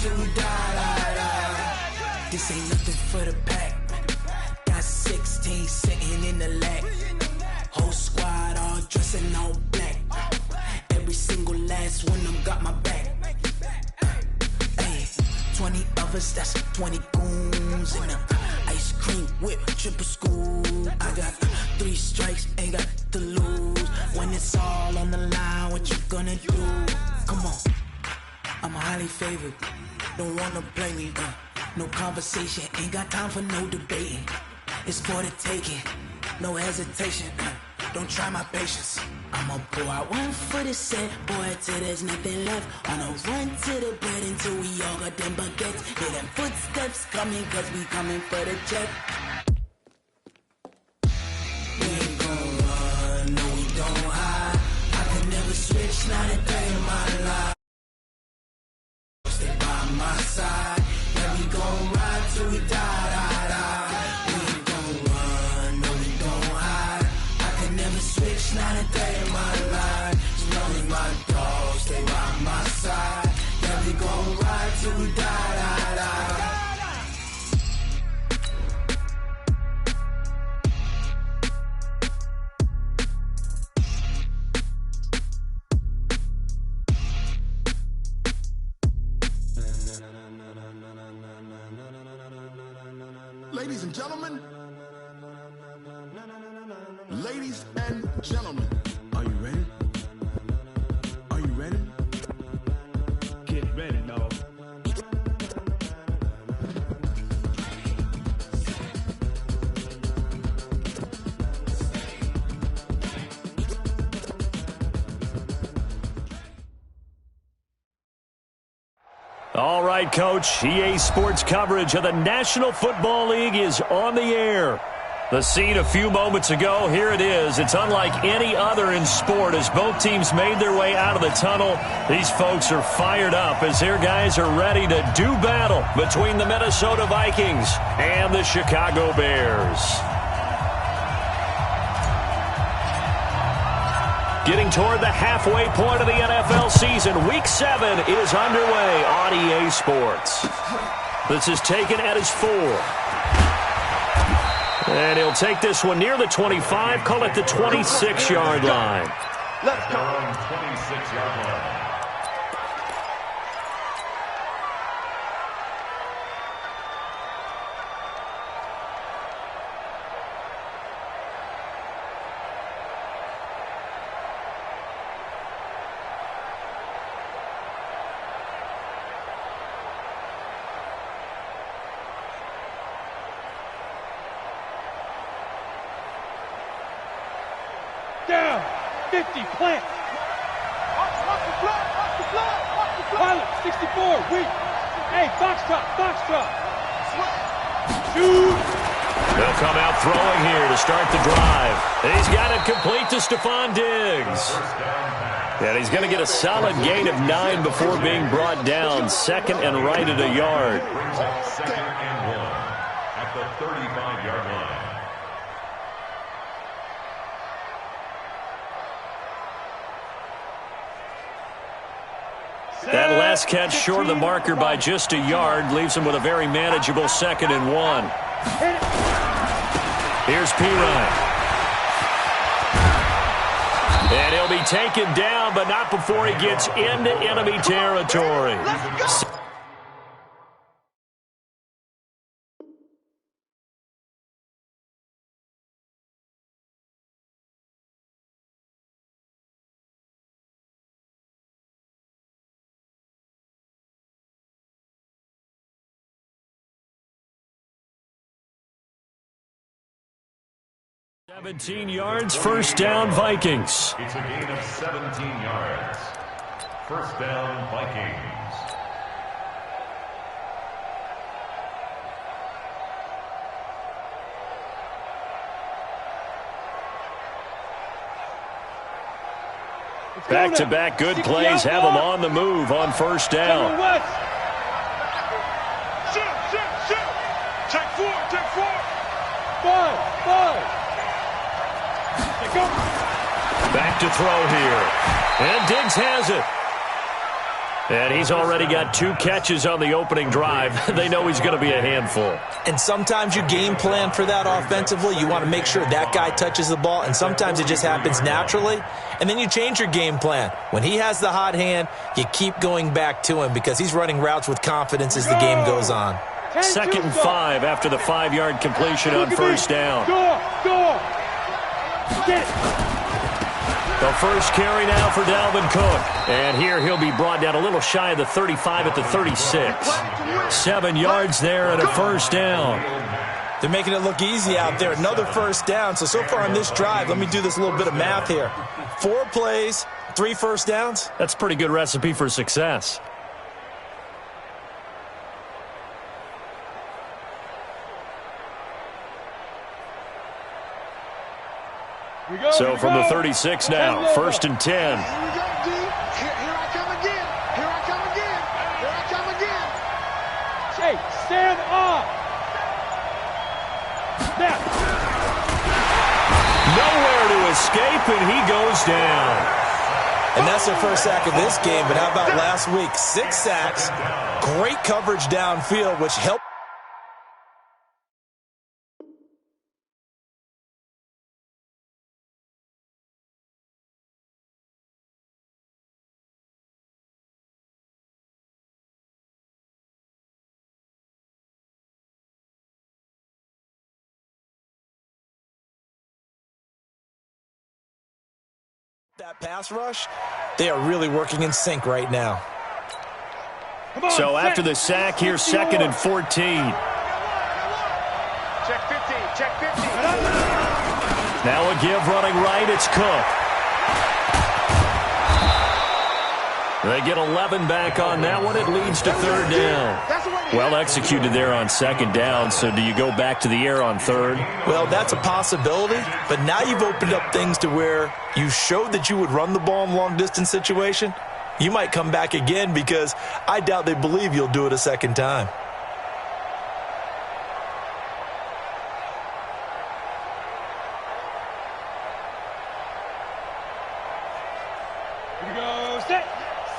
till we die. This ain't nothing for the pack. Got 16 sitting in the lag. Whole squad all dressing all black. Every single last one of them got my back. Hey, 20 of us, that's 20 goons in them. Ice cream whip, triple scoop. I got 3 strikes, ain't got to lose. When it's all on the line, what you gonna do? Come on, I'm highly favored. Don't wanna play me, no conversation, ain't got time for no debating. It's for the taking, no hesitation. Don't try my patience. I'ma pour out one for the set, boy, till there's nothing left. On a run to the bread until we all got them baguettes. Hear them footsteps coming, cause we coming for the jet. We ain't gon' run, no we don't hide. I could never switch, not a day in my life. Stay by my side, yeah we gon' ride till we die. Switch, not a day in my life. It's only my dogs, stay by my side. Yeah, we gon' ride till we die. Ladies and gentlemen. Ladies and gentlemen, are you ready? Are you ready? Get ready, dog. All right, Coach. EA Sports coverage of the National Football League is on the air. The scene a few moments ago, here it is. It's unlike any other in sport as both teams made their way out of the tunnel. These folks are fired up as their guys are ready to do battle between the Minnesota Vikings and the Chicago Bears. Getting toward the halfway point of the NFL season, Week 7 is underway on EA Sports. This is taken at his 4. And he'll take this one near the 25, call it the 26-yard line. Let's go. 26-yard line. Down, 50, plant. Watch the block, Pilot, 64, weak. Hey, foxtrot. Shoot. They'll come out throwing here to start the drive. And he's got it complete to Stephon Diggs. And he's going to get a solid gain of 9 before being brought down. Second and right at a yard. Second and 1 at the 35-yard line. That last catch short of the marker by just a yard leaves him with a very manageable second and 1. Here's Pirine. And he'll be taken down, but not before he gets into enemy territory. $17 yards, first down, Vikings. It's a gain of 17 yards. First down, Vikings. Back-to-back good plays have them on the move on first down. Shoot. Take four. Five. Back to throw here. And Diggs has it. And he's already got 2 catches on the opening drive. They know he's going to be a handful. And sometimes you game plan for that offensively. You want to make sure that guy touches the ball, and sometimes it just happens naturally. And then you change your game plan. When he has the hot hand, you keep going back to him because he's running routes with confidence as the game goes on. 2nd and 5 after the 5-yard completion on first down. Get it. The first carry now for Dalvin Cook. And here he'll be brought down a little shy of the 35 at the 36. 7 yards there and a first down. They're making it look easy out there. Another first down. So far on this drive, let me do this little bit of math here. 4 plays, 3 first downs. That's a pretty good recipe for success. So from the 36 now, 1st and 10. Here I come again. Here I come again. Here I come again. Hey, stand up. Snap. Nowhere to escape, and he goes down. And that's their first sack of this game. But how about last week? 6 sacks, great coverage downfield, which helped. That pass rush, they are really working in sync right now. So after the sack, here's 2nd and 14. Check 15. Check 15. Now a give running right, it's Cook. They get 11 back on that one. It leads to 3rd down. Well executed there on 2nd down. So do you go back to the air on 3rd? Well, that's a possibility. But now you've opened up things to where you showed that you would run the ball in long-distance situation. You might come back again because I doubt they believe you'll do it a 2nd time. Here we go. Set.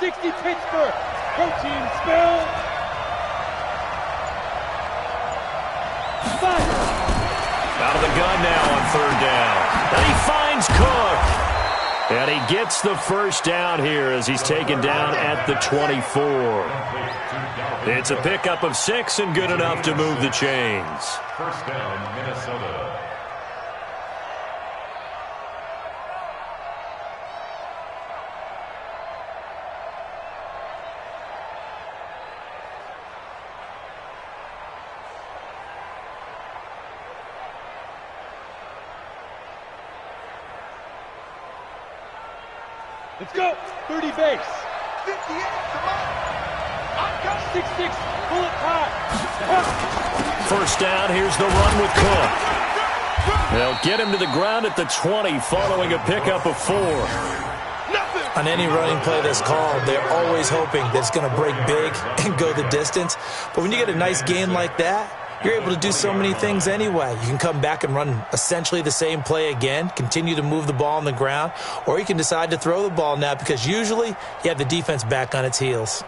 60 Pittsburgh. Protein spill. Fire. Out of the gun now on 3rd down. And he finds Cook. And he gets the first down here as he's taken down at the 24. It's a pickup of 6 and good enough to move the chains. First down, Minnesota. Let's go. 30 base. 58. Come on. 6-6. Bullet time. First down, here's the run with Cook. They'll get him to the ground at the 20 following a pickup of 4. On any running play that's called, they're always hoping that it's going to break big and go the distance. But when you get a nice gain like that, you're able to do so many things anyway. You can come back and run essentially the same play again, continue to move the ball on the ground, or you can decide to throw the ball now because usually you have the defense back on its heels.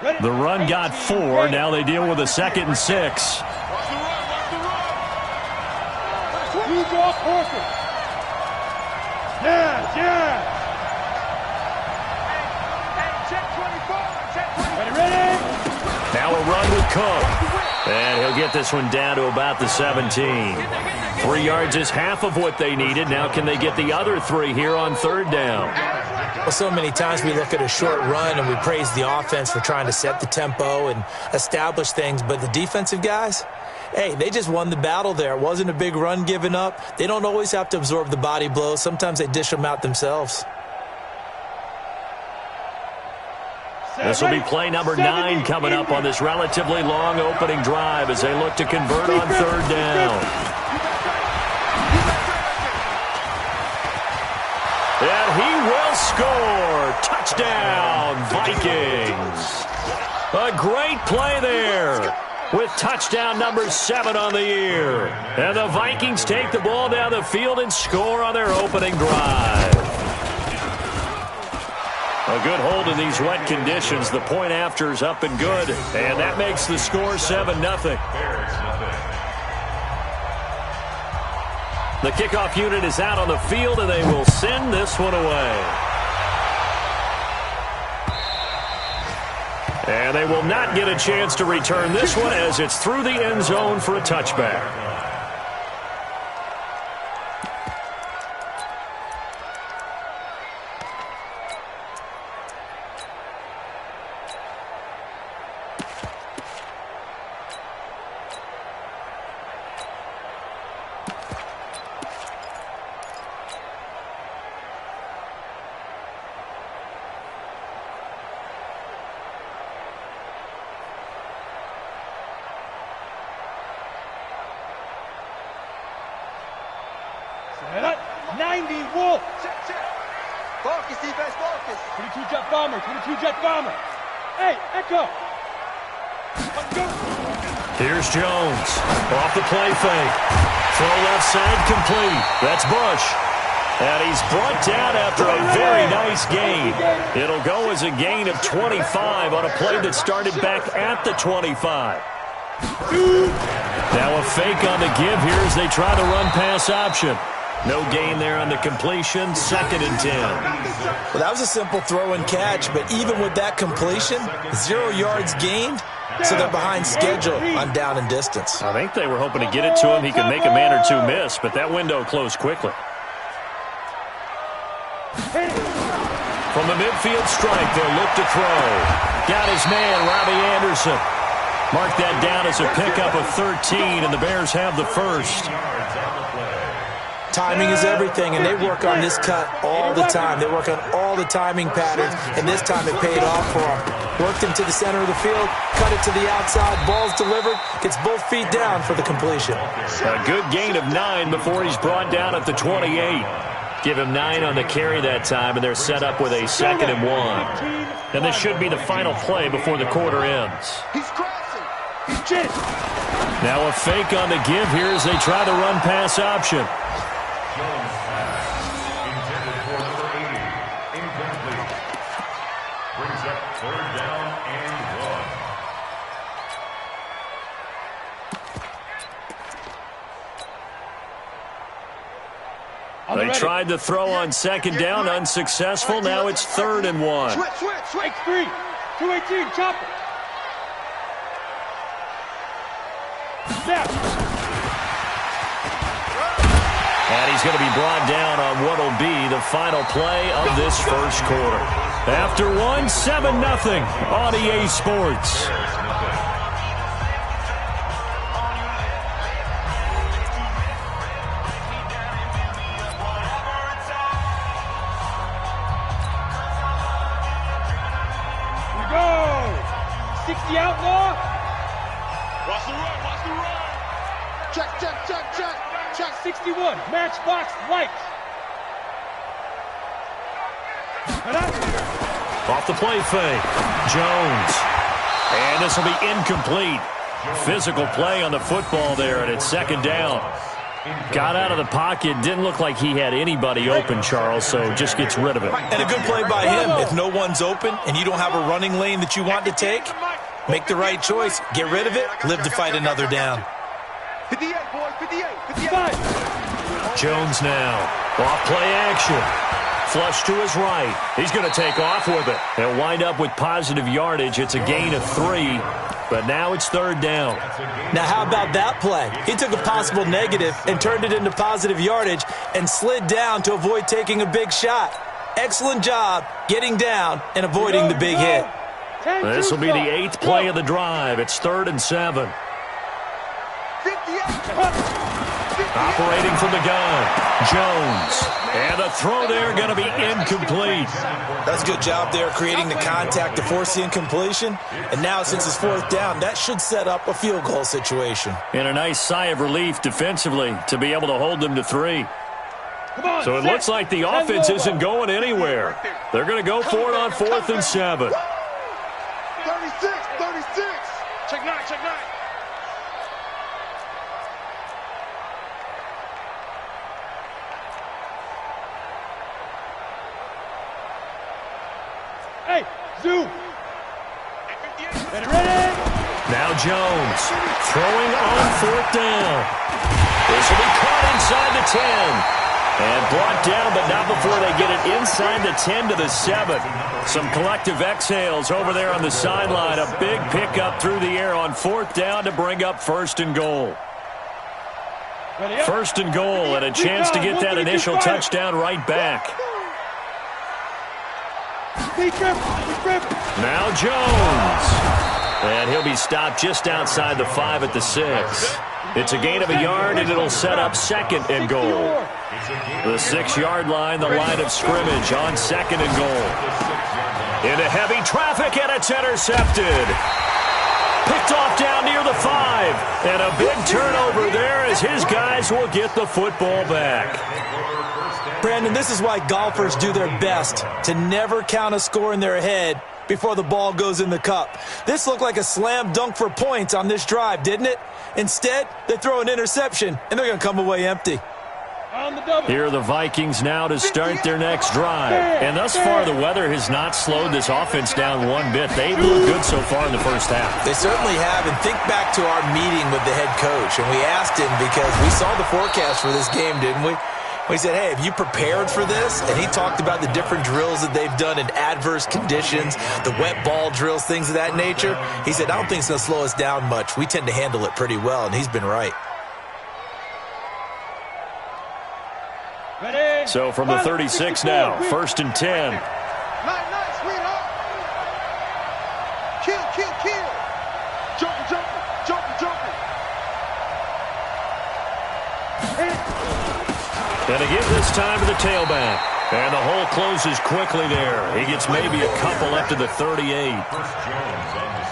The run got 4. Now they deal with a 2nd and 6. You draw horses. Yeah. Ready? Now a run with Cook. And he'll get this one down to about the 17. 3 yards is half of what they needed. Now can they get the other 3 here on 3rd down? Well, so many times we look at a short run and we praise the offense for trying to set the tempo and establish things. But the defensive guys, hey, they just won the battle there. It wasn't a big run given up. They don't always have to absorb the body blows. Sometimes they dish them out themselves. This will be play number 9 coming up on this relatively long opening drive as they look to convert on 3rd down. And he will score. Touchdown, Vikings. A great play there with touchdown number 7 on the year. And the Vikings take the ball down the field and score on their opening drive. A good hold in these wet conditions. The point after is up and good. And that makes the score 7-0. The kickoff unit is out on the field, and they will send this one away. And they will not get a chance to return this one as it's through the end zone for a touchback. Set up. 90 Wolf. Focus, defense, focus. 22 jet bomber. 22 jet bomber. Hey, Echo. Let's go. Here's Jones. Off the play fake. Throw left side complete. That's Bush. And he's brought down after a very nice gain. It'll go as a gain of 25 on a play that started back at the 25. Now a fake on the give here as they try the run-pass option. No gain there on the completion, 2nd and 10. Well, that was a simple throw and catch, but even with that completion, 0 yards gained, so they're behind schedule on down and distance. I think they were hoping to get it to him. He could make a man or two miss, but that window closed quickly. From the midfield strike, they'll look to throw. Got his man, Robbie Anderson. Mark that down as a pickup of 13, and the Bears have the first. Timing is everything, and they work on this cut all the time. They work on all the timing patterns, and this time it paid off for them. Worked him to the center of the field, cut it to the outside, ball's delivered, gets both feet down for the completion. A good gain of 9 before he's brought down at the 28. Give him 9 on the carry that time, and they're set up with a 2nd and 1. And this should be the final play before the quarter ends. He's crossing. He's chasing. Now a fake on the give here as they try the run-pass option. Jones pass intended for number 80. Incomplete. Brings up 3rd down and 1. They tried to throw on 2nd down, unsuccessful. Now it's 3rd and 1. Switch. X3. 218. Chopper. Snap. And he's going to be brought down on what will be the final play of this first quarter. After 7-0 on EA Sports. We go. 60 outlaw. Watch the run. Check. Check 61. Matchbox lights. Off the play fake. Jones. And this will be incomplete. Physical play on the football there, and it's 2nd down. Got out of the pocket. Didn't look like he had anybody open, Charles, so just gets rid of it. And a good play by him. If no one's open and you don't have a running lane that you want to take, make the right choice. Get rid of it. Live to fight another down. 58, boys. 58. Jones now. Off play action. Flush to his right. He's going to take off with it. They'll wind up with positive yardage. It's a gain of 3, but now it's 3rd down. Now, how about that play? He took a possible negative and turned it into positive yardage and slid down to avoid taking a big shot. Excellent job getting down and avoiding the big hit. This will be the 8th play of the drive. It's 3rd and 7. 58. Operating from the gun, Jones. And the throw there going to be incomplete. That's a good job there creating the contact to force the incompletion. And now since it's 4th down, that should set up a field goal situation. And a nice sigh of relief defensively to be able to hold them to 3. So it looks like the offense isn't going anywhere. They're going to go for it on 4th and 7. 36. Check 9. Hey, zoom. Ready? Now Jones throwing on 4th down. This will be caught inside the 10. And brought down, but not before they get it inside the 10 to the 7. Some collective exhales over there on the sideline. A big pickup through the air on 4th down to bring up 1st and goal. 1st and goal, and a chance to get that initial touchdown right back. Now Jones. And he'll be stopped just outside the 5 at the 6. It's a gain of a yard, and it'll set up 2nd and goal. The 6-yard line, the line of scrimmage on 2nd and goal. Into heavy traffic, and it's intercepted. Picked off down near the 5. And a big turnover there as his guys will get the football back. Brandon, this is why golfers do their best to never count a score in their head before the ball goes in the cup. This looked like a slam dunk for points on this drive, didn't it? Instead, they throw an interception, and they're going to come away empty. Here are the Vikings now to start their next drive. And thus far, the weather has not slowed this offense down one bit. They've looked good so far in the first half. They certainly have. And think back to our meeting with the head coach. And we asked him, because we saw the forecast for this game, didn't we? We said, hey, have you prepared for this? And he talked about the different drills that they've done in adverse conditions, the wet ball drills, things of that nature. He said, I don't think it's going to slow us down much. We tend to handle it pretty well, and he's been right. So from the 36 now, 1st and 10. Nice, sweetheart. Kill. Jumping. And again this time to the tailback. And the hole closes quickly there. He gets maybe a couple up to the 38.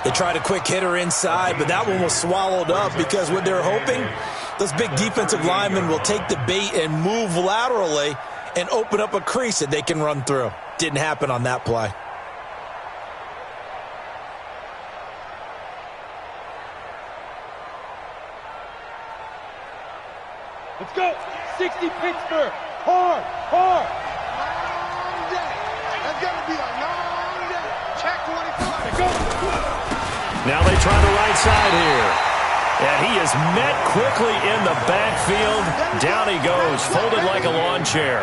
They tried a quick hitter inside, but that one was swallowed up because what they're hoping, those big defensive linemen will take the bait and move laterally and open up a crease that they can run through. Didn't happen on that play. Let's go. 60 Pittsburgh. Hard. Long day. That's going to be a long day. Check 25. Let's go. Now they try the right side here. And he is met quickly in the backfield. Down he goes, folded like a lawn chair.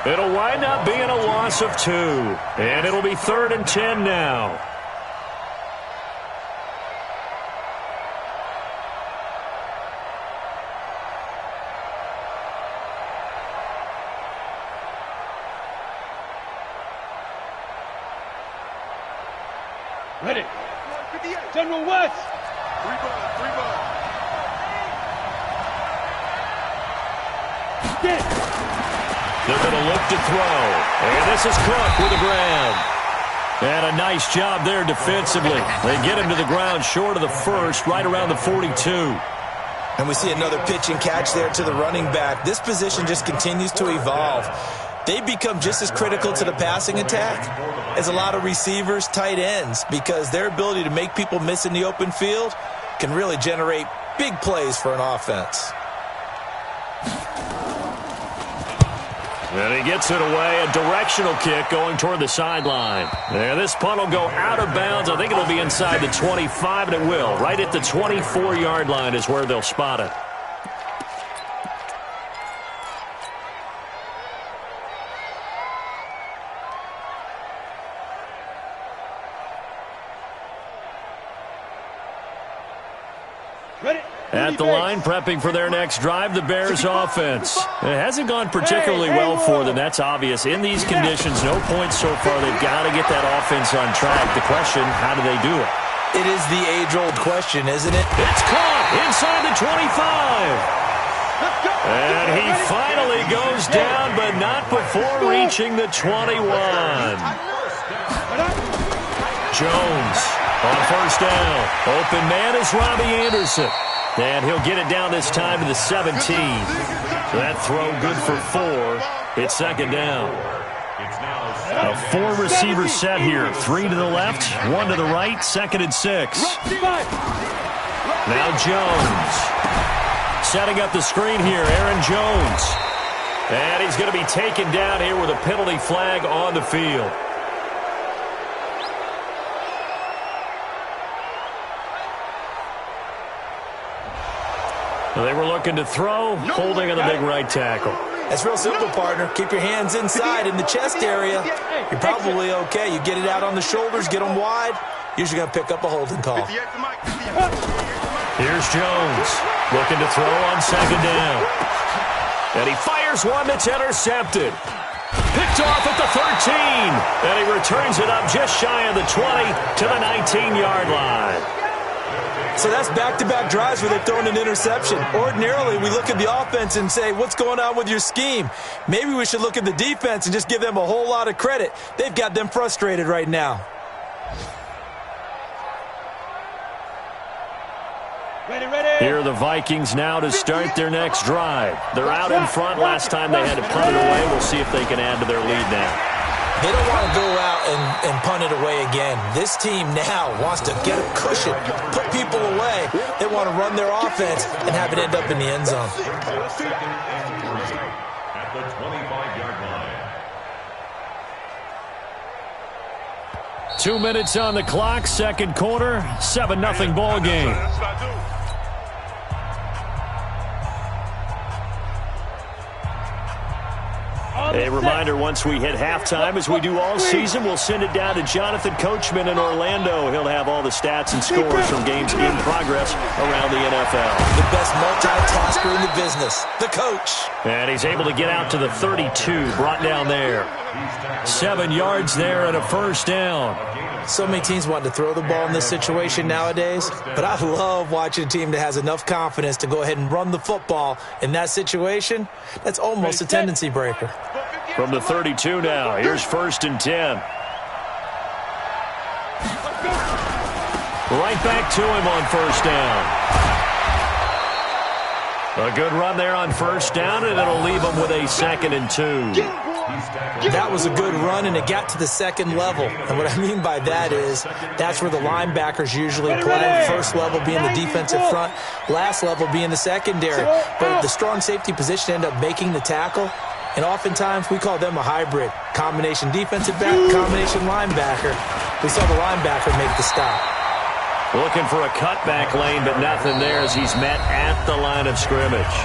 It'll wind up being a loss of 2. And it'll be 3rd and 10 now. Ready. General West. 3 ball. They're going to look to throw. And this is Cook with a grab. And a nice job there defensively. They get him to the ground short of the 1st, right around the 42. And we see another pitch and catch there to the running back. This position just continues to evolve. They become just as critical to the passing attack as a lot of receivers, tight ends, because their ability to make people miss in the open field can really generate big plays for an offense. And he gets it away, a directional kick going toward the sideline. There, this punt will go out of bounds. I think it'll be inside the 25, and it will. Right at the 24-yard line is where they'll spot it. At the line, prepping for their next drive, the Bears offense. It hasn't gone particularly well for them, that's obvious. In these conditions, no points so far. They've got to get that offense on track. The question, how do they do it? It is the age-old question, isn't it? It's caught inside the 25. And he finally goes down, but not before reaching the 21. Jones on 1st down. Open man is Robbie Anderson. And he'll get it down this time to the 17. That throw good for 4. It's 2nd down. A 4-receiver set here. 3 to the left, 1 to the right, 2nd and 6. Now Jones. Setting up the screen here, Aaron Jones. And he's going to be taken down here with a penalty flag on the field. They were looking to throw, holding on the big right tackle. It's real simple, partner. Keep your hands inside in the chest area. You're probably okay. You get it out on the shoulders, get them wide. Usually going to pick up a holding call. Here's Jones looking to throw on second down. And he fires one that's intercepted. Picked off at the 13. And he returns it up just shy of the 20 to the 19-yard line. So that's back-to-back drives where they've thrown an interception. Ordinarily, we look at the offense and say, what's going on with your scheme? Maybe we should look at the defense and just give them a whole lot of credit. They've got them frustrated right now. Here are the Vikings now to start their next drive. They're out in front. Last time they had to punt it away. We'll see if they can add to their lead now. They don't want to go out and punt it away again. This team now wants to get a cushion, put people away. They want to run their offense and have it end up in the end zone. At the 25-yard line. 2 minutes on the clock, second quarter, 7-0 ball game. A reminder, once we hit halftime, as we do all season, we'll send it down to Jonathan Coachman in Orlando. He'll have all the stats and scores from games in progress around the NFL. The best multitasker in the business, the coach. And he's able to get out to the 32, brought down there. 7 yards there and a first down. So many teams want to throw the ball in this situation nowadays, but I love watching a team that has enough confidence to go ahead and run the football in that situation. That's almost a tendency breaker. From the 32 now, here's 1st and 10. Right back to him on first down. A good run there on first down, and it'll leave him with a 2nd and 2. That was a good run, and it got to the second level. And what I mean by that is that's where the linebackers usually play. First level being the defensive front, last level being the secondary. But the strong safety position ended up making the tackle. And oftentimes we call them a hybrid. Combination defensive back, combination linebacker. We saw the linebacker make the stop. Looking for a cutback lane, but nothing there as he's met at the line of scrimmage.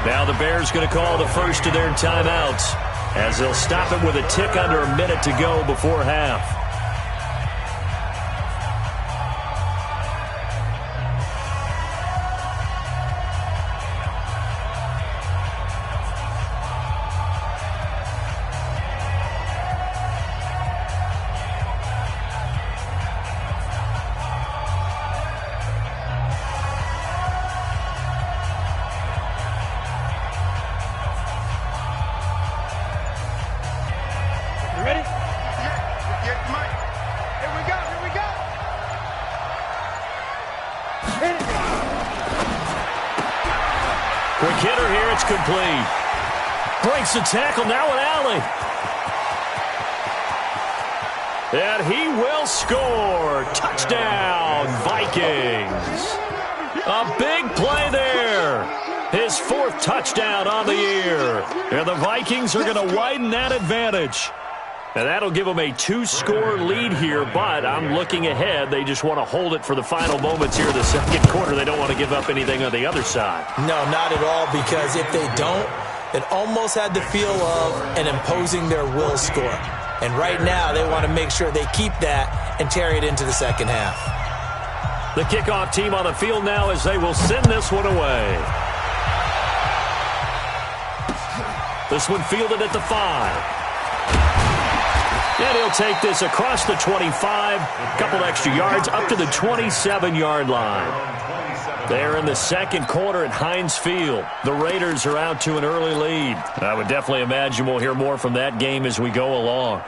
Now the Bears going to call the first of their timeouts as they'll stop it with a tick under a minute to go before half. Quick hitter here, it's complete. Breaks the tackle, now an alley. And he will score. Touchdown, Vikings. A big play there. His 4th touchdown on the year. And the Vikings are going to widen that advantage. And that'll give them a 2-score lead here, but I'm looking ahead. They just want to hold it for the final moments here in the second quarter. They don't want to give up anything on the other side. No, not at all, because if they don't, it almost had the feel of an imposing their will score. And right now, they want to make sure they keep that and carry it into the second half. The kickoff team on the field now as they will send this one away. This one fielded at the 5. And he'll take this across the 25, a couple extra yards, up to the 27-yard line. They're in the second quarter at Heinz Field. The Raiders are out to an early lead. I would definitely imagine we'll hear more from that game as we go along.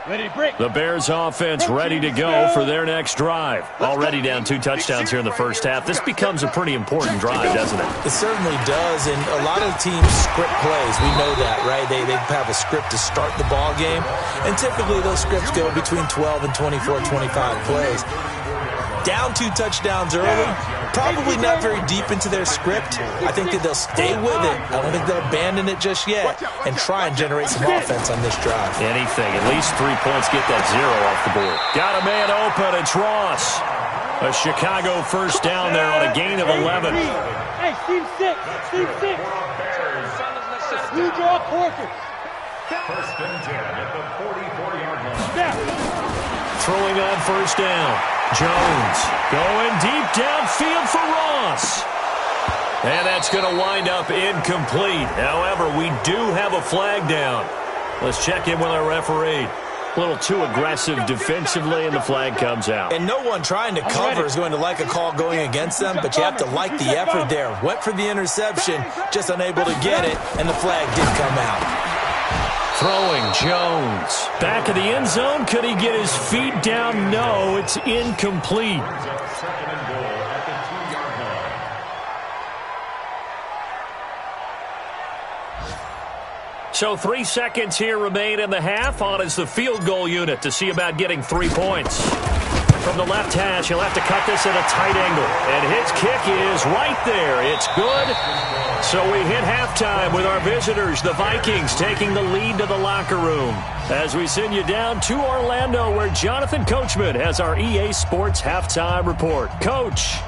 The Bears offense ready to go for their next drive. Already down 2 touchdowns here in the first half. This becomes a pretty important drive, doesn't it? It certainly does, and a lot of teams script plays. We know that, right? They have a script to start the ball game, and typically those scripts go between 12 and 24, 25 plays. Down 2 touchdowns early, probably not very deep into their script. I think that they'll stay with it. I don't think they'll abandon it just yet and try and generate some offense on this drive. Anything. At least 3 points, get that 0 off the board. Got a man open. It's Ross. A Chicago first down there on a gain of 11. Hey, team 6. Team 6. You draw quarters. First and 10 at the 44-yard line. Snap. Throwing on first down. Jones going deep downfield for Ross. And that's going to wind up incomplete. However, we do have a flag down. Let's check in with our referee. A little too aggressive defensively, and the flag comes out. And no one trying to cover is going to like a call going against them, but you have to like the effort there. Went for the interception, just unable to get it, and the flag did come out. Throwing Jones. Back of the end zone. Could he get his feet down? No, it's incomplete. Second and goal at the 2-yard line. So 3 seconds here remain in the half. On is the field goal unit to see about getting 3 points. From the left hash, he'll have to cut this at a tight angle. And his kick is right there. It's good. So we hit halftime with our visitors, the Vikings, taking the lead to the locker room. As we send you down to Orlando, where Jonathan Coachman has our EA Sports halftime report. Coach.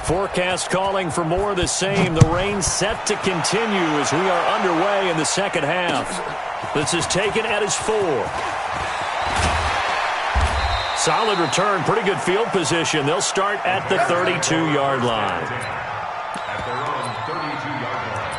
Forecast calling for more of the same. The rain set to continue as we are underway in the second half. This is taken at his 4. Solid return, pretty good field position. They'll start at the 32-yard line. At their own 32-yard line.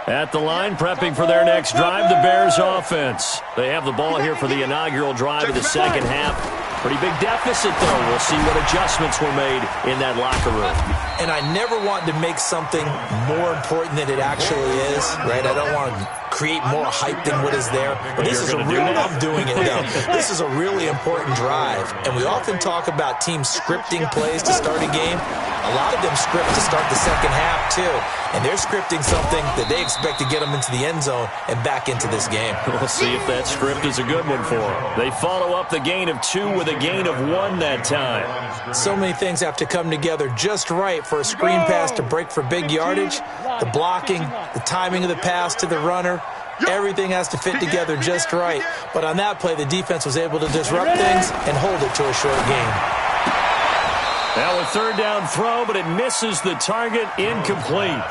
At the line, prepping for their next drive, the Bears offense. They have the ball here for the inaugural drive of the second half. Pretty big deficit, though. We'll see what adjustments were made in that locker room. And I never want to make something more important than it actually is, right? I don't want to create more hype than what is there. But this is a real, I'm doing it, though. This is a really important drive. And we often talk about teams scripting plays to start a game. A lot of them script to start the second half, too. And they're scripting something that they expect to get them into the end zone and back into this game. We'll see if that script is a good one for them. They follow up the gain of 2 with a gain of 1 that time. So many things have to come together just right for a screen pass to break for big yardage. The blocking, the timing of the pass to the runner, everything has to fit together just right. But on that play, the defense was able to disrupt things and hold it to a short game. Now a third down throw, but it misses the target, incomplete.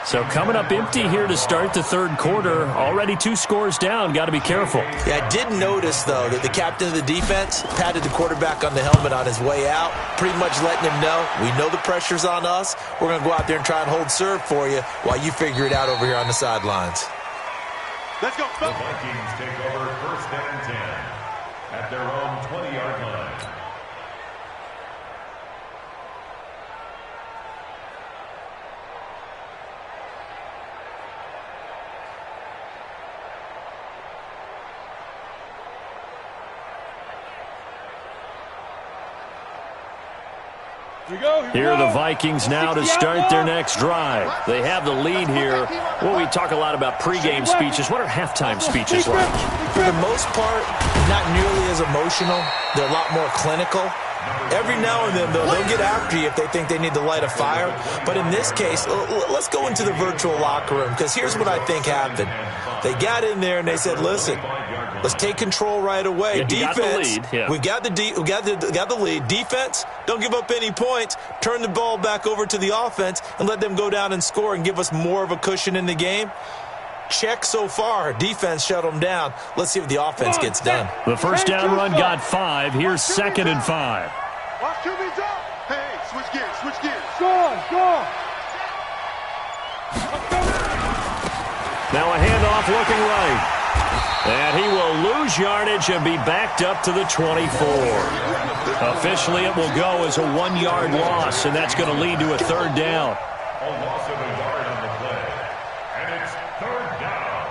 So coming up empty here to start the third quarter. Already 2 scores down. Got to be careful. Yeah, I did notice, though, that the captain of the defense patted the quarterback on the helmet on his way out, pretty much letting him know, we know the pressure's on us. We're going to go out there and try and hold serve for you while you figure it out over here on the sidelines. Let's go. The Vikings take over first and 10 at their own 20-yard line. Here are the Vikings now to start their next drive. They have the lead here. Well, we talk a lot about pregame speeches. What are halftime speeches like? For the most part, not nearly as emotional. They're a lot more clinical. Every now and then, they'll get after you if they think they need to light a fire. But in this case, let's go into the virtual locker room, because here's what I think happened. They got in there and they said, listen, let's take control right away. Defense, we got the lead. Defense, don't give up any points. Turn the ball back over to the offense and let them go down and score and give us more of a cushion in the game. Check so far. Defense shut them down. Let's see if the offense gets done. The first down run got 5. Here's 2nd and 5. Watch QB's up. Hey, switch gears, switch gears. Go. Now a handoff looking right. And he will lose lose yardage and be backed up to the 24. Officially, it will go as a 1-yard loss, and that's going to lead to a third down. A loss of a yard on the play. And it's third down.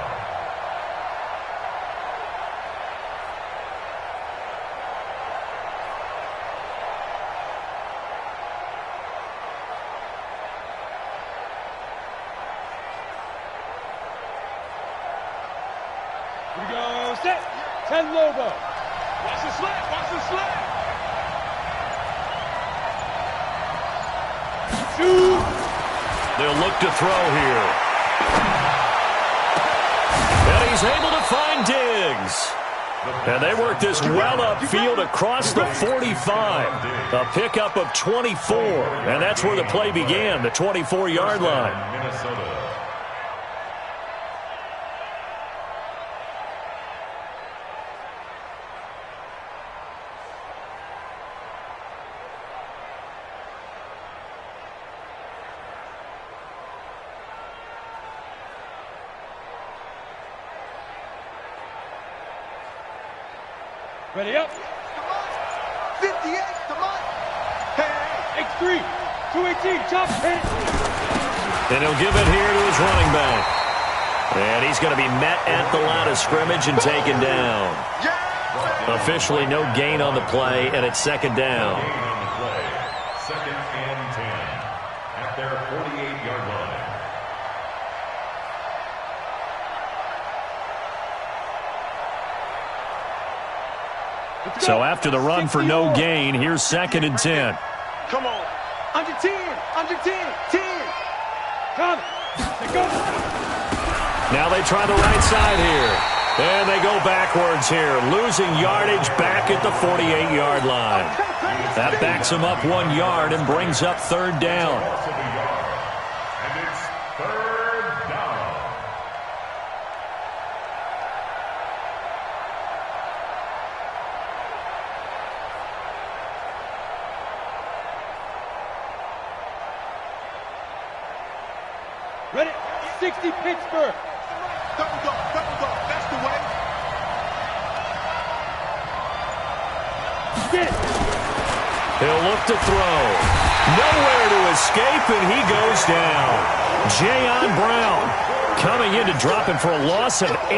Here we go, set. 10 Lobo. Watch the slant, watch the slant. Shoot. They'll look to throw here. And he's able to find Diggs. And they work this well upfield across the 45. A pickup of 24. And that's where the play began, the 24-yard line. Minnesota. Ready up. 58, come on. Hey, X3. 218, chop, hit. And he'll give it here to his running back. And he's going to be met at the line of scrimmage and taken down. Officially no gain on the play, and it's second down. Gain on the play. Second and 10 at their 48-yard line. So after the run for no gain, here's second and 10. come on. Under 10, 10. Come. They go. Now they try the right side here. And they go backwards here, losing yardage back at the 48-yard line. That backs them up 1 yard and brings up third down. Loss of a yard. And it's third down. Ready. 60 Pittsburgh. Double go. That's the way. Get it. He'll look to throw. Nowhere to escape, and he goes down. Jayon Brown coming in to drop it for a loss of 8,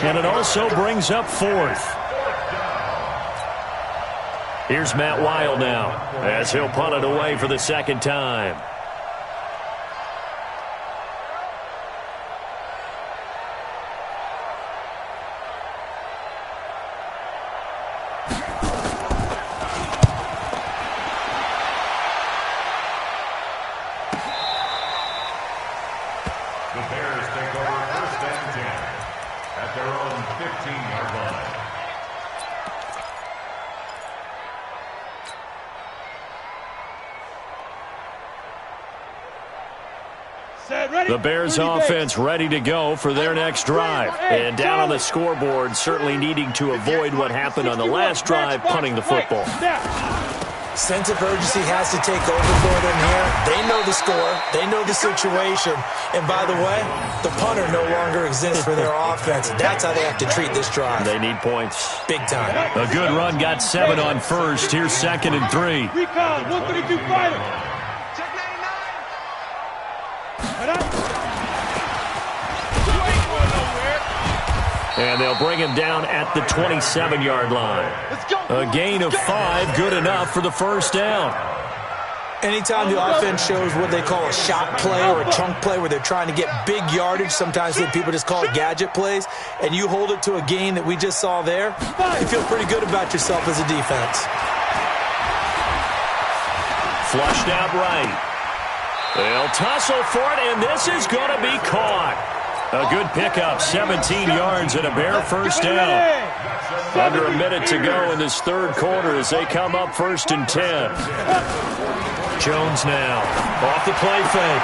and it also brings up fourth. Here's Matt Weil now, as he'll punt it away for the second time. The Bears take over first and 10 at their own 15-yard line. Set, ready. The Bears offense ready to go for their next drive. And down on the scoreboard, certainly needing to avoid what happened on the last drive, punting the football. Sense of urgency has to take over for them here. They know the score. They know the situation. And by the way, the punter no longer exists for their offense. That's how they have to treat this drive. They need points. Big time. A good run, got 7 on first. Here's second and 3. Recon, 132 fighter. Check 99. Head up. And they'll bring him down at the 27-yard line. A gain of 5, good enough for the first down. Anytime the offense shows what they call a shot play or a chunk play where they're trying to get big yardage, sometimes people just call it gadget plays, and you hold it to a gain that we just saw there, you feel pretty good about yourself as a defense. Flushed out right. They'll tussle for it, and this is going to be caught. A good pickup, 17 yards and a bare first down. Under a minute to go in this third quarter as they come up first and 10. Jones now, off the play fake.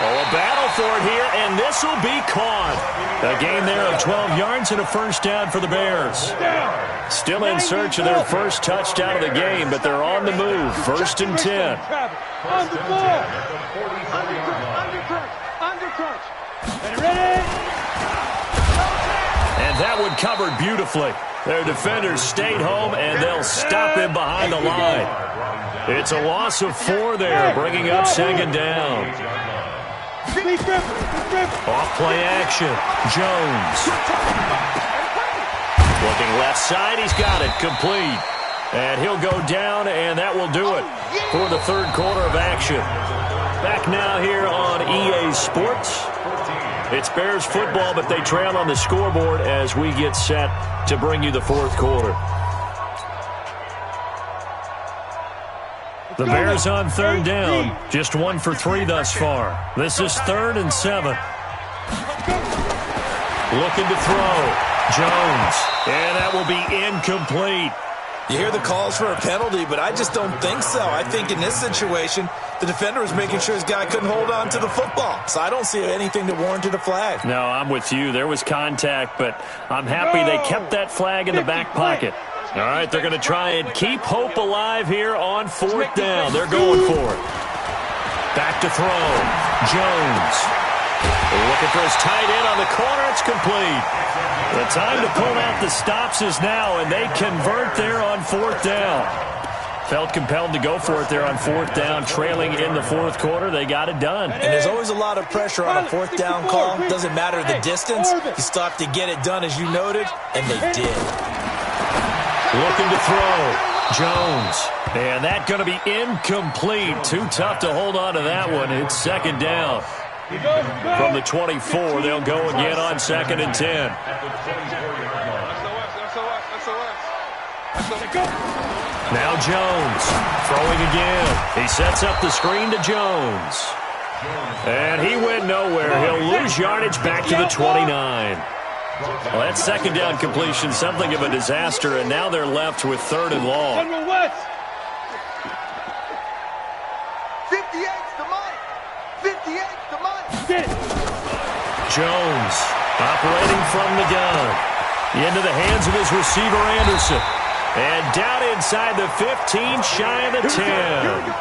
Oh, a battle for it here, and this will be caught. A gain there of 12 yards and a first down for the Bears. Still in search of their first touchdown of the game, but they're on the move. First and 10. On the ball. Undercrunch. Ready, ready. And that one covered beautifully. Their defenders stayed home, and they'll stop him behind the line. It's a loss of 4 there, bringing up second down. Off-play action. Jones. Looking left side. He's got it. Complete. And he'll go down, and that will do it for the third quarter of action. Back now here on EA Sports. It's Bears football, but they trail on the scoreboard as we get set to bring you the fourth quarter. The Bears on third down, just 1 for 3 thus far. This is 3rd and 7. Looking to throw. Jones. And that will be incomplete. You hear the calls for a penalty, but I just don't think so. I think in this situation, the defender was making sure his guy couldn't hold on to the football. So I don't see anything that warranted a flag. No, I'm with you. There was contact, but I'm happy they kept that flag in the back pocket. All right, they're going to try and keep hope alive here on 4th down. They're going for it. Back to throw. Jones. Looking for his tight end on the corner. It's complete. The time to pull out the stops is now, and they convert there on 4th down. Felt compelled to go for it there on 4th down, trailing in the fourth quarter. They got it done. And there's always a lot of pressure on a 4th down call. Doesn't matter the distance. You still have to get it done, as you noted, and they did. Looking to throw. Jones. And that's going to be incomplete. Too tough to hold on to that one. It's second down. From the 24, they'll go again on 2nd and 10. Now Jones throwing again. He sets up the screen to Jones. And he went nowhere. He'll lose yardage back to the 29. Well, that second down completion, something of a disaster, and now they're left with 3rd and long. 58's the money. 58's the money. Jones operating from the gun. Into the hands of his receiver, Anderson. And down inside the 15, shy of the 10.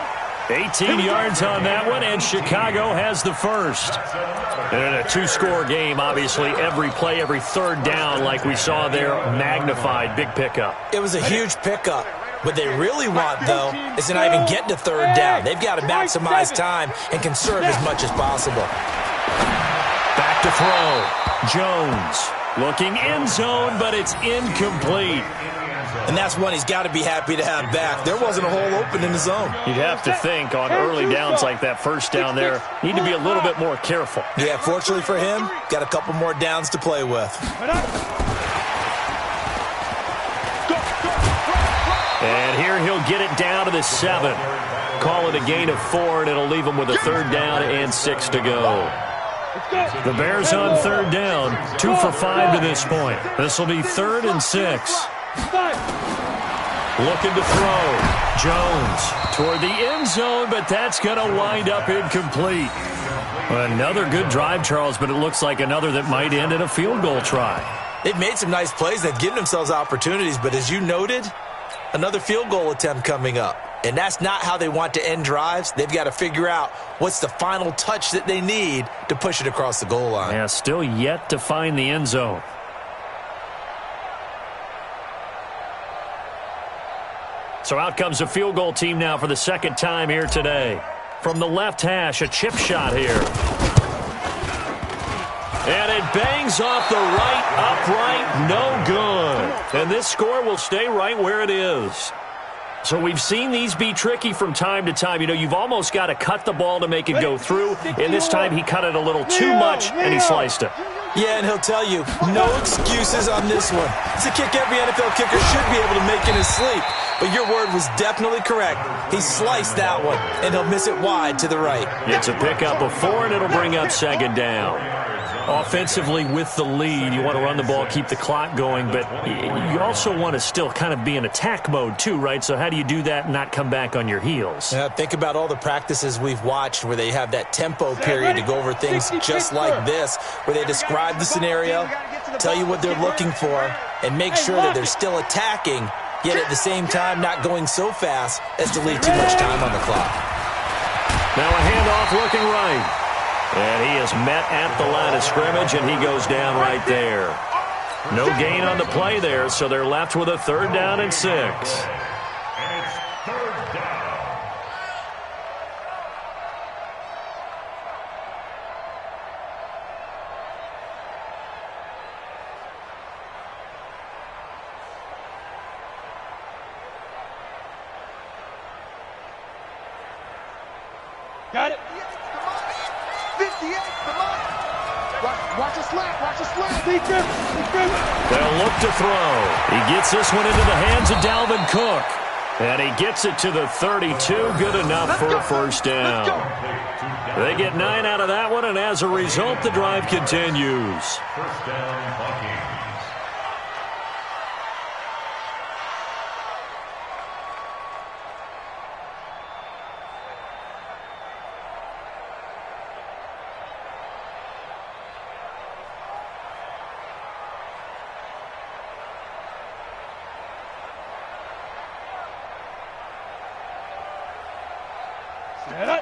18 yards on that one, and Chicago has the first. And in a 2-score game, obviously, every play, every 3rd down, like we saw there, magnified. Big pickup. It was a huge pickup. What they really want, though, is to not even get to 3rd down. They've got to maximize time and conserve as much as possible. Back to throw. Jones looking end zone, but it's incomplete. And that's one he's got to be happy to have back. There wasn't a hole open in the zone. You'd have to think on early downs like that, first down there, need to be a little bit more careful. Yeah, fortunately for him, got a couple more downs to play with. And here he'll get it down to the 7. Call it a gain of 4, and it'll leave him with a 3rd down and 6 to go. The Bears on 3rd down, 2 for 5 to this point. This will be 3rd and 6. Looking to throw. Jones toward the end zone, but that's going to wind up incomplete. Another good drive, Charles, but it looks like another that might end in a field goal try. They've made some nice plays. They've given themselves opportunities, but as you noted, another field goal attempt coming up. And that's not how they want to end drives. They've got to figure out what's the final touch that they need to push it across the goal line. Yeah, still yet to find the end zone. So out comes the field goal team now for the 2nd time here today. From the left hash, a chip shot here. And it bangs off the right upright, no good. And this score will stay right where it is. So we've seen these be tricky from time to time. You know, you've almost got to cut the ball to make it go through. And this time he cut it a little too much, and he sliced it. Yeah, and he'll tell you, no excuses on this one. It's a kick every NFL kicker should be able to make in his sleep. But your word was definitely correct. He sliced that one, and he'll miss it wide to the right. It's a pickup of 4, and it'll bring up 2nd down. Offensively with the lead, you want to run the ball, keep the clock going, but you also want to still kind of be in attack mode too, right? So how do you do that and not come back on your heels? Yeah, think about all the practices we've watched where they have that tempo period to go over things just like this, where they describe the scenario, tell you what they're looking for, and make sure that they're still attacking, yet at the same time not going so fast as to leave too much time on the clock. Now a handoff looking right. And he is met at the line of scrimmage, and he goes down right there. No gain on the play there, so they're left with a 3rd down and 6. And it's 3rd down. Got it. 58, come on. Watch the slant, watch the slant. They'll look to throw. He gets this one into the hands of Dalvin Cook. And he gets it to the 32. Good enough for a 1st down. They get 9 out of that one, and as a result, the drive continues. 1st down, Vikings.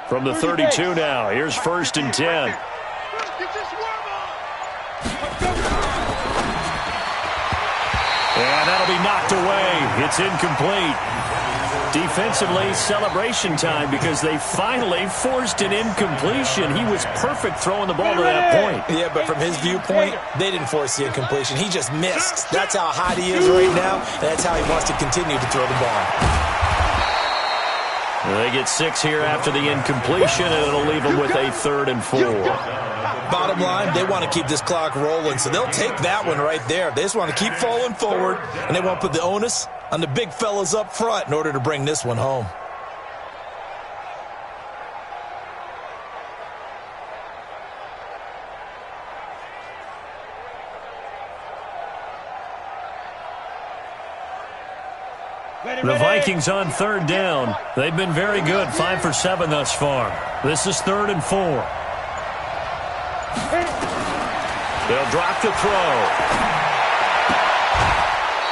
From the 32 now, here's 1st and 10. Get your swerve on. And that'll be knocked away. It's incomplete. Defensively, celebration time because they finally forced an incompletion. He was perfect throwing the ball to that point. Yeah, but from his viewpoint, they didn't force the incompletion. He just missed. That's how hot he is right now, and that's how he wants to continue to throw the ball. They get 6 here after the incompletion, and it'll leave them with a 3rd and 4. Bottom line, they want to keep this clock rolling, so they'll take that one right there. They just want to keep falling forward, and they want to put the onus on the big fellas up front in order to bring this one home. The Vikings on 3rd down. They've been very good, 5 for 7 thus far. This is 3rd and 4. They'll drop the throw.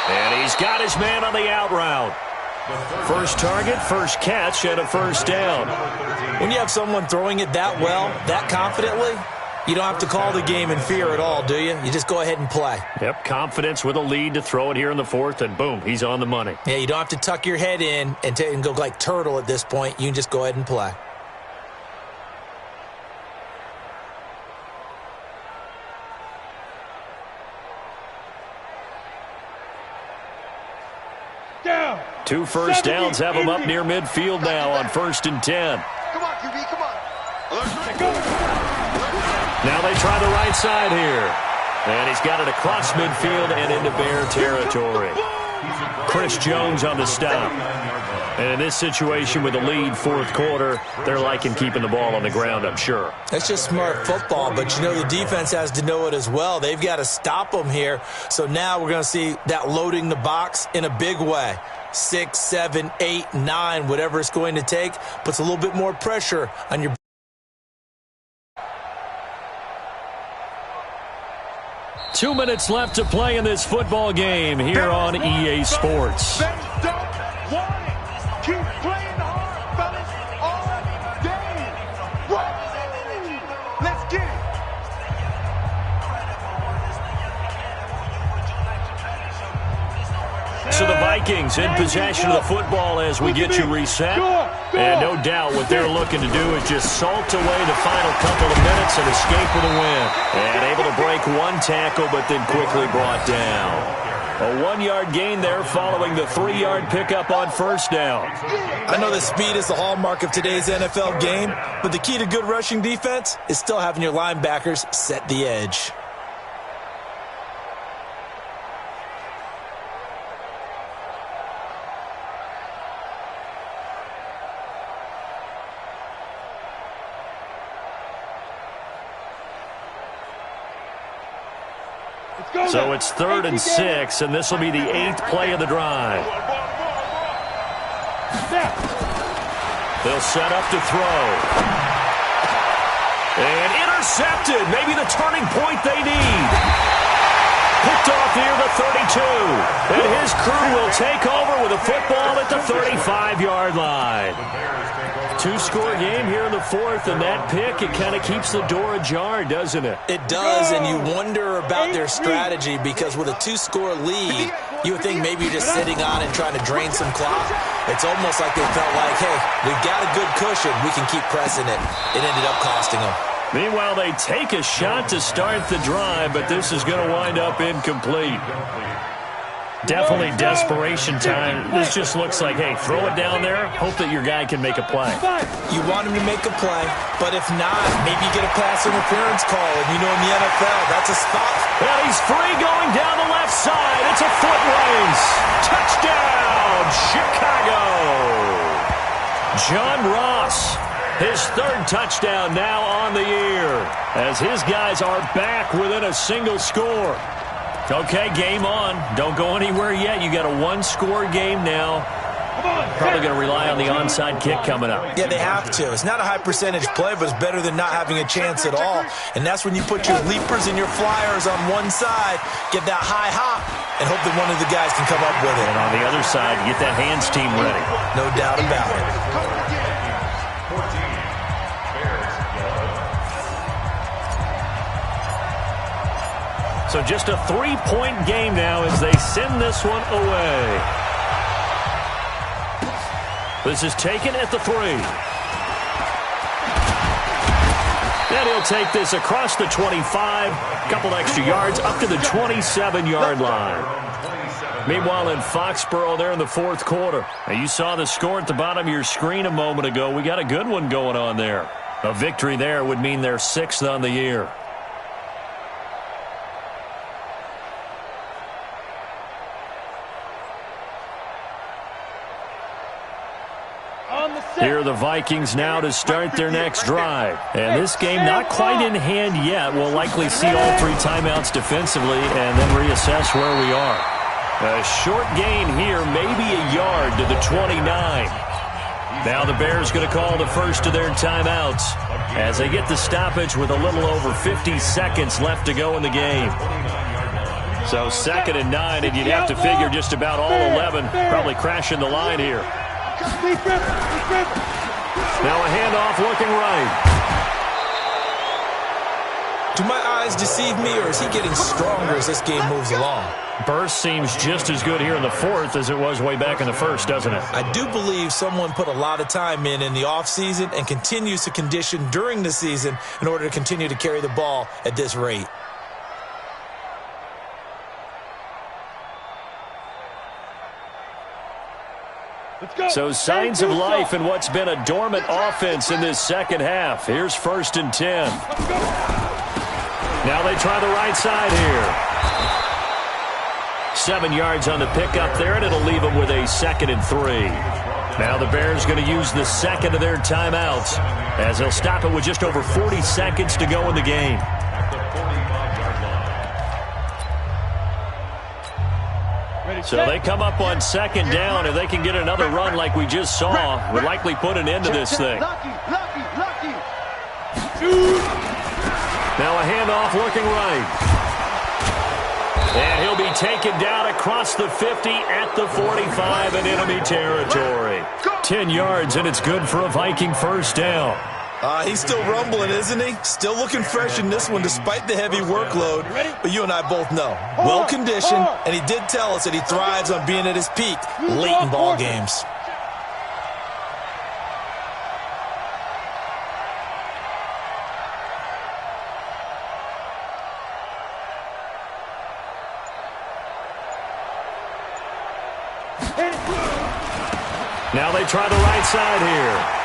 And he's got his man on the out route. First target, first catch, and a 1st down. When you have someone throwing it that well, that confidently, you don't have to call the game in fear at all, do you? You just go ahead and play. Yep, confidence with a lead to throw it here in the 4th, and boom, he's on the money. Yeah, you don't have to tuck your head in and go like turtle at this point. You can just go ahead and play. Down. 2 first downs have him up near midfield now on 1st and 10. Come on, QB, come on. Now they try the right side here. And he's got it across midfield and into Bear territory. Chris Jones on the stop. And in this situation with the lead 4th quarter, they're liking keeping the ball on the ground, I'm sure. That's just smart football, but you know the defense has to know it as well. They've got to stop them here. So now we're going to see that loading the box in a big way. 6, 7, 8, 9, whatever it's going to take, puts a little bit more pressure on your. 2 minutes left to play in this football game here on EA Sports. They don't want it. Keep playing hard, fellas, all day. Whoa. Let's get it. So the Vikings in possession of the football as we get you reset. And no doubt what they're looking to do is just salt away the final couple of minutes and escape with a win. And able to break 1 tackle, but then quickly brought down. A 1-yard gain there following the 3-yard pickup on 1st down. I know that speed is the hallmark of today's NFL game, but the key to good rushing defense is still having your linebackers set the edge. So it's 3rd and 6, and this will be the 8th play of the drive. They'll set up to throw. And intercepted. Maybe the turning point they need. Picked off near the 32. And his crew will take over with a football at the 35-yard line. Two-score game here in the fourth, and that pick, it kind of keeps the door ajar, doesn't it? It does, and you wonder about their strategy because with a two-score lead, you would think maybe you're just sitting on and trying to drain some clock. It's almost like they felt like, hey, we've got a good cushion. We can keep pressing it. It ended up costing them. Meanwhile, they take a shot to start the drive, but this is going to wind up incomplete. Definitely desperation time. This just looks like, hey, throw it down there, hope that your guy can make a play. You want him to make a play, but if not, maybe you get a pass interference call, and you know in the NFL, that's a spot. And he's free going down the left side. It's a foot race. Touchdown, Chicago. John Ross, his third touchdown now on the year, as his guys are back within a single score. Okay, game on. Don't go anywhere yet. You got a one-score game now. Probably going to rely on the onside kick coming up. Yeah, they have to. It's not a high-percentage play, but it's better than not having a chance at all. And that's when you put your leapers and your flyers on one side, get that high hop, and hope that one of the guys can come up with it. And on the other side, get that hands team ready. No doubt about it. So just a three-point game now as they send this one away. This is taken at the 3. And he'll take this across the 25. Couple extra yards up to the 27-yard line. Meanwhile, in Foxborough there in the fourth quarter. Now, you saw the score at the bottom of your screen a moment ago. We got a good one going on there. A victory there would mean they're 6th on the year. Here are the Vikings now to start their next drive. And this game not quite in hand yet. We'll likely see all 3 timeouts defensively and then reassess where we are. A short gain here, maybe a yard to the 29. Now the Bears going to call the first of their timeouts as they get the stoppage with a little over 50 seconds left to go in the game. So 2nd and 9, and you'd have to figure just about all 11 probably crashing the line here. Now a handoff looking right. Do my eyes deceive me, or is he getting stronger as this game moves along? Burst seems just as good here in the fourth as it was way back in the first, doesn't it? I do believe someone put a lot of time in the offseason and continues to condition during the season in order to continue to carry the ball at this rate. So signs of life in what's been a dormant offense in this second half. Here's 1st and 10. Now they try the right side here. 7 yards on the pickup there, and it'll leave them with a 2nd and 3. Now the Bears going to use the second of their timeouts as they'll stop it with just over 40 seconds to go in the game. So they come up on 2nd down. If they can get another run like we just saw, would likely put an end to this thing. Now a handoff looking right. And he'll be taken down across the 50 at the 45 in enemy territory. 10 yards, and it's good for a Viking first down. He's still rumbling, isn't he? Still looking fresh in this one despite the heavy workload. But you and I both know, well-conditioned, and he did tell us that he thrives on being at his peak late in ball games. Now they try the right side here.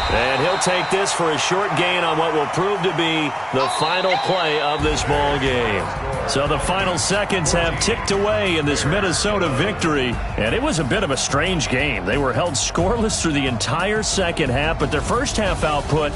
And he'll take this for a short gain on what will prove to be the final play of this ball game. So the final seconds have ticked away in this Minnesota victory. And it was a bit of a strange game. They were held scoreless through the entire second half, but their first half output